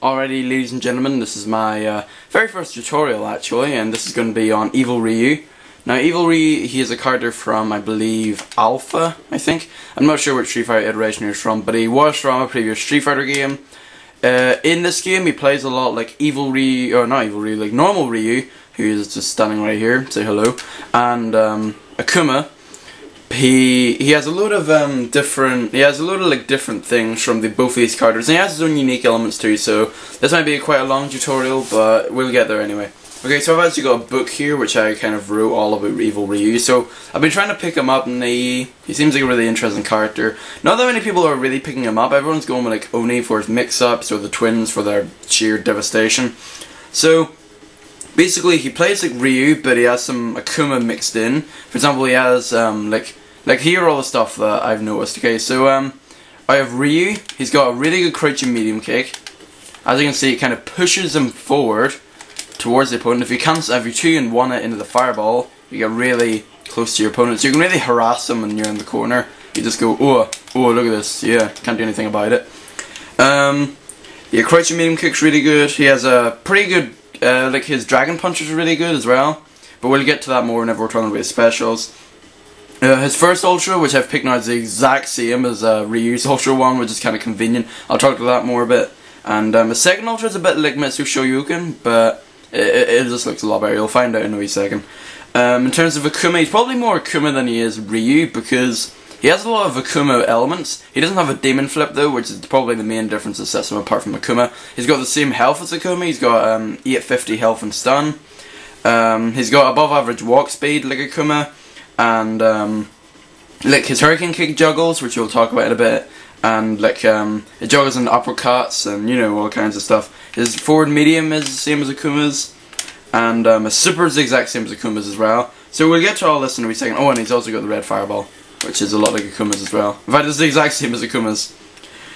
Alrighty, ladies and gentlemen, this is my very first tutorial actually, and this is going to be on Evil Ryu. Now, Evil Ryu, he is a character from, I believe, Alpha, I think. I'm not sure which Street Fighter iteration he was from, but he was from a previous Street Fighter game. In this game, he plays a lot like Evil Ryu, or not Evil Ryu, like normal Ryu, who is just standing right here, say hello, and Akuma. He has a load of different things from both of these characters, and he has his own unique elements too. So this might be quite a long tutorial, but we'll get there anyway. Okay, so I've actually got a book here which I kind of wrote all about Evil Ryu. So I've been trying to pick him up in AE. He seems like a really interesting character. Not that many people are really picking him up. Everyone's going with like Oni for his mix-ups, or the twins for their sheer devastation. So basically, he plays like Ryu, but he has some Akuma mixed in. For example, he has like here are all the stuff that I've noticed. Okay, so I have Ryu. He's got a really good crouching medium kick. As you can see, it kind of pushes him forward towards the opponent. If you 2 and 1 it into the fireball, you get really close to your opponent. So you can really harass them when you're in the corner. You just go, oh, look at this. Yeah, can't do anything about it. Yeah, crouching medium kick's really good. He has a pretty good, like his dragon punch is really good as well. But we'll get to that more whenever we're talking about his specials. His first Ultra, which I've picked now, is the exact same as Ryu's Ultra one, which is kind of convenient. I'll talk to that more a bit. And his second Ultra is a bit like Mitsu Shoryuken, but it just looks a lot better. You'll find out in a wee second. In terms of Akuma, he's probably more Akuma than he is Ryu, because he has a lot of Akuma elements. He doesn't have a demon flip though, which is probably the main difference that sets him apart from Akuma. He's got the same health as Akuma. He's got 850 health and stun. He's got above average walk speed like Akuma. And like his hurricane kick juggles, which we'll talk about in a bit, and like it juggles into uppercuts and all kinds of stuff. His forward medium is the same as Akuma's, and his super is the exact same as Akuma's as well. So we'll get to all this in a wee second. Oh, and he's also got the red fireball, which is a lot like Akuma's as well. In fact, it's the exact same as Akuma's.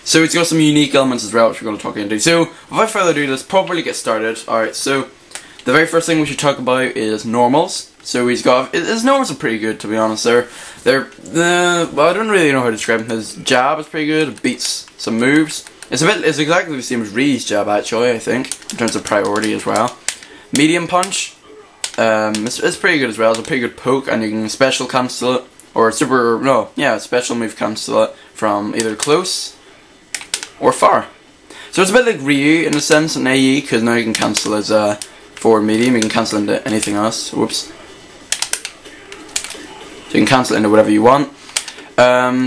So he's got some unique elements as well, which we're going to talk into. So without further ado, let's properly get started. Alright, so the very first thing we should talk about is normals. So he's got, his normals are pretty good, to be honest. Well, I don't really know how to describe him. His jab is pretty good. It beats some moves. It's exactly the same as Ryu's jab, actually, I think, in terms of priority as well. Medium punch, it's pretty good as well. It's a pretty good poke, and you can special cancel it, or special move cancel it from either close or far. So it's a bit like Ryu in a sense in AE, because now you can cancel his forward medium. You can cancel into anything else. Whoops. So you can cancel it into whatever you want.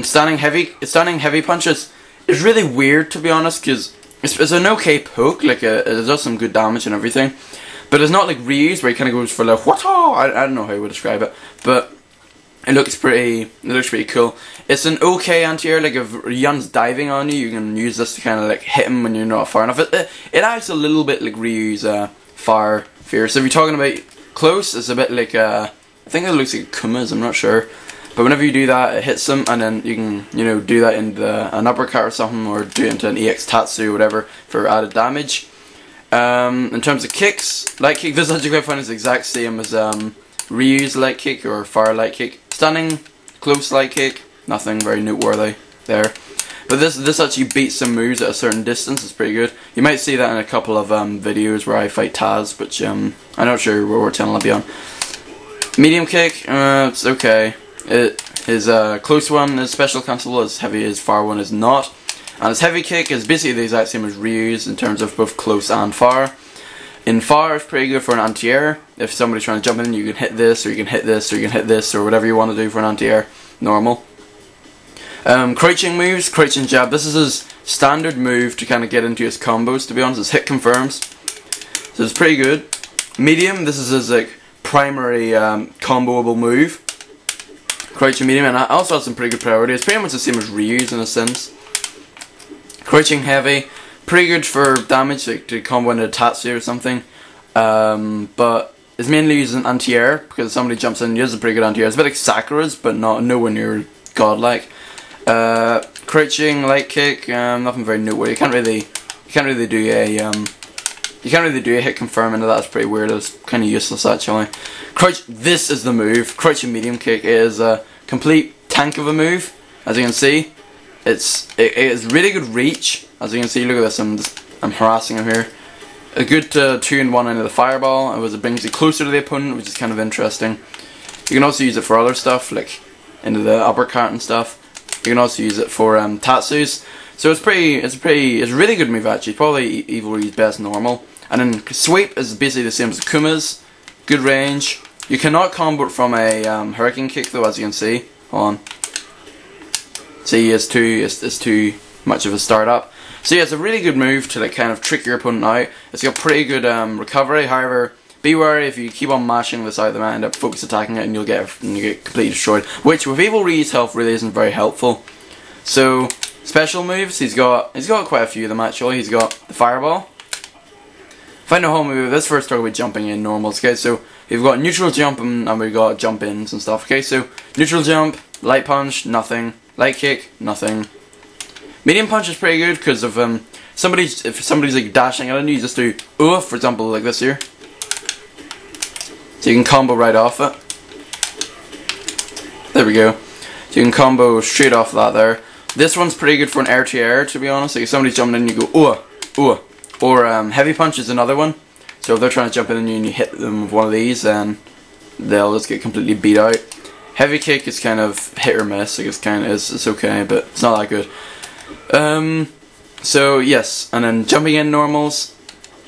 Standing heavy punches is really weird, to be honest, because it's an okay poke. Like it does some good damage and everything, but it's not like Ryu's where he kind of goes for like what? I don't know how I would describe it, but it looks pretty cool. It's an okay anti-air. Like if Yun's diving on you, you can use this to kind of like hit him when you're not far enough. It acts a little bit like Ryu's far fear. So if you're talking about close, it's a bit like I think it looks like Akuma's, I'm not sure. But whenever you do that, it hits them, and then you can, do that into an uppercut or something, or do it into an EX Tatsu or whatever for added damage. In terms of kicks, light kick, this actually I find is the exact same as Ryu's light kick or far light kick. Stunning, close light kick, nothing very noteworthy there. But this actually beats some moves at a certain distance. It's pretty good. You might see that in a couple of videos where I fight Taz, which I'm not sure what channel I'll be on. Medium kick, it's okay. His close one is special cancel, as heavy as far one is not. And his heavy kick is basically the exact same as Ryu's in terms of both close and far. In far, it's pretty good for an anti-air. If somebody's trying to jump in, you can hit this, or you can hit this, or you can hit this, or whatever you want to do for an anti-air. Normal. Crouching moves, crouching jab. This is his standard move to kind of get into his combos, to be honest. His hit confirms. So it's pretty good. Medium, this is his like primary comboable move. Crouching medium, and I also have some pretty good priority. It's pretty much the same as Ryu's in a sense. Crouching heavy, pretty good for damage, like to combo into a Tatsu or something. But it's mainly used as an anti-air, because if somebody jumps in, he has a pretty good anti-air. It's a bit like Sakura's, but nowhere near godlike. Crouching light kick, nothing very noteworthy. You can't really do a hit confirm into that. It's pretty weird. It's kind of useless actually. This is the move. Crouching medium kick is a complete tank of a move. As you can see, it's really good reach. As you can see, look at this. I'm just I'm harassing him here. A good 2-in-1 into the fireball, it brings you closer to the opponent, which is kind of interesting. You can also use it for other stuff, like into the uppercut and stuff. You can also use it for tatsus. So it's a really good move actually. It's probably Evil Ryu's best normal. And then sweep is basically the same as Kuma's. Good range. You cannot combo it from a hurricane kick though, as you can see. Hold on. See, it's too much of a startup. So yeah, it's a really good move to like kind of trick your opponent out. It's got pretty good recovery. However, be wary if you keep on mashing this out, they might end up focus attacking it and you'll get completely destroyed. Which with Evil Ryu's health really isn't very helpful. So special moves, he's got quite a few of them actually. He's got the fireball. Final home move. This first start with jumping in normals. Okay, so we've got neutral jump and we've got jump ins and stuff. Okay, so neutral jump, light punch, nothing. Light kick, nothing. Medium punch is pretty good because if somebody's like dashing at you, you just do for example like this here. So you can combo right off it. There we go. So you can combo straight off that there. This one's pretty good for an air to air, to be honest. Like if somebody's jumping in, you go or heavy punch is another one. So if they're trying to jump in on you and you hit them with one of these, then they'll just get completely beat out. Heavy kick is kind of hit or miss. Like it's okay, but it's not that good. So yes, and then jumping in normals,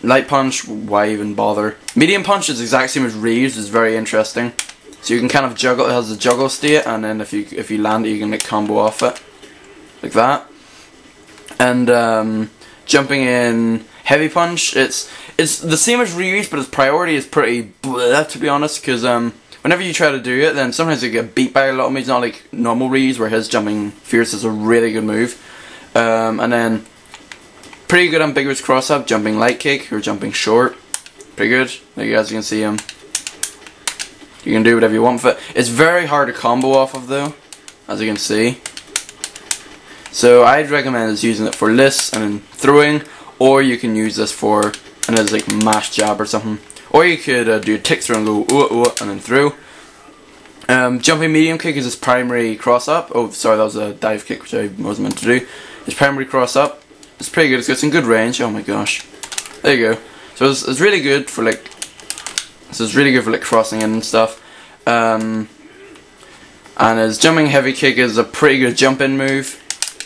light punch, why even bother? Medium punch is the exact same as Ryu's, is very interesting. So you can kind of juggle, it has a juggle state, and then if you land it, you can like combo off it, like that. And jumping in heavy punch, it's the same as Ryu's, but its priority is pretty bleh, to be honest, because whenever you try to do it, then sometimes you get beat by a lot of moves, not like normal Ryu's, where his jumping fierce is a really good move. And then pretty good ambiguous cross up, jumping light kick or jumping short. Pretty good. Like as you can see you can do whatever you want with it. It's very hard to combo off of though, as you can see. So I'd recommend is using it for lists and then throwing, or you can use this for and it's like mash jab or something. Or you could do a tick throw and go and then through. Jumping medium kick is his primary cross up. Oh, sorry, that was a dive kick, which I wasn't meant to do. His primary cross up. It's pretty good. It's got some good range. Oh my gosh, there you go. So it's really good for like. So it's really good for like crossing in and stuff. And his jumping heavy kick is a pretty good jump in move.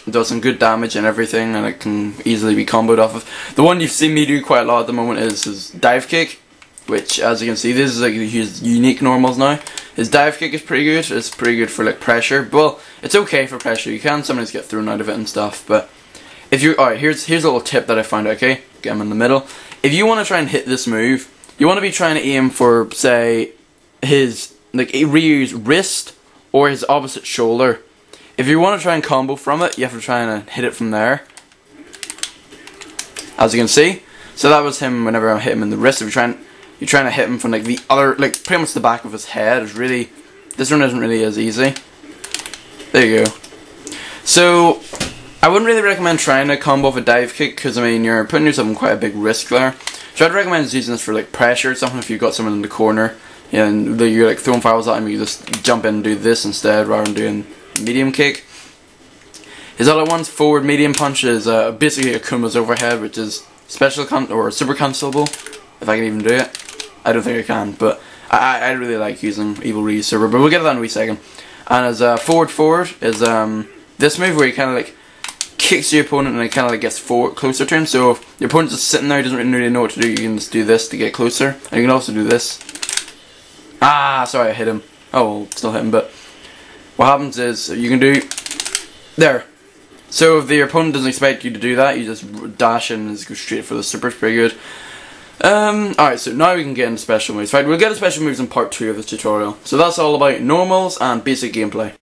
It does some good damage and everything, and it can easily be comboed off of. The one you've seen me do quite a lot at the moment is his dive kick, which, as you can see, this is like his unique normals now. His dive kick is pretty good. It's pretty good for like pressure. Well, it's okay for pressure. You can sometimes get thrown out of it and stuff. But if you here's a little tip that I found. Okay, get him in the middle. If you want to try and hit this move, you want to be trying to aim for, say, his like Ryu's wrist or his opposite shoulder. If you want to try and combo from it, you have to try and hit it from there. As you can see. So that was him whenever I hit him in the wrist. If you're trying to hit him from like the other, like pretty much the back of his head. Is really, this one isn't really as easy. There you go. So I wouldn't really recommend trying to combo off a dive kick, because I mean you're putting yourself in quite a big risk there. So I'd recommend using this for like pressure or something. If you've got someone in the corner, yeah, and you're like throwing fireballs at him, you just jump in and do this instead rather than doing medium kick. His other one's forward medium punch is basically Akuma's overhead, which is special or super cancelable. If I can even do it, I don't think I can, but I really like using Evil Ryu's super. But we'll get to that in a wee second. And his forward is this move where he kind of like kicks your opponent and it kind of like gets closer to him. So if your opponent's just sitting there, he doesn't really know what to do, you can just do this to get closer, and you can also do this. Ah, sorry, I hit him. Oh, well, still hit him, but what happens is you can do there. So if your opponent doesn't expect you to do that, you just dash in and just go straight for the super. It's pretty good. Alright, so now we can get into special moves. Right, we'll get to special moves in part 2 of this tutorial. So that's all about normals and basic gameplay.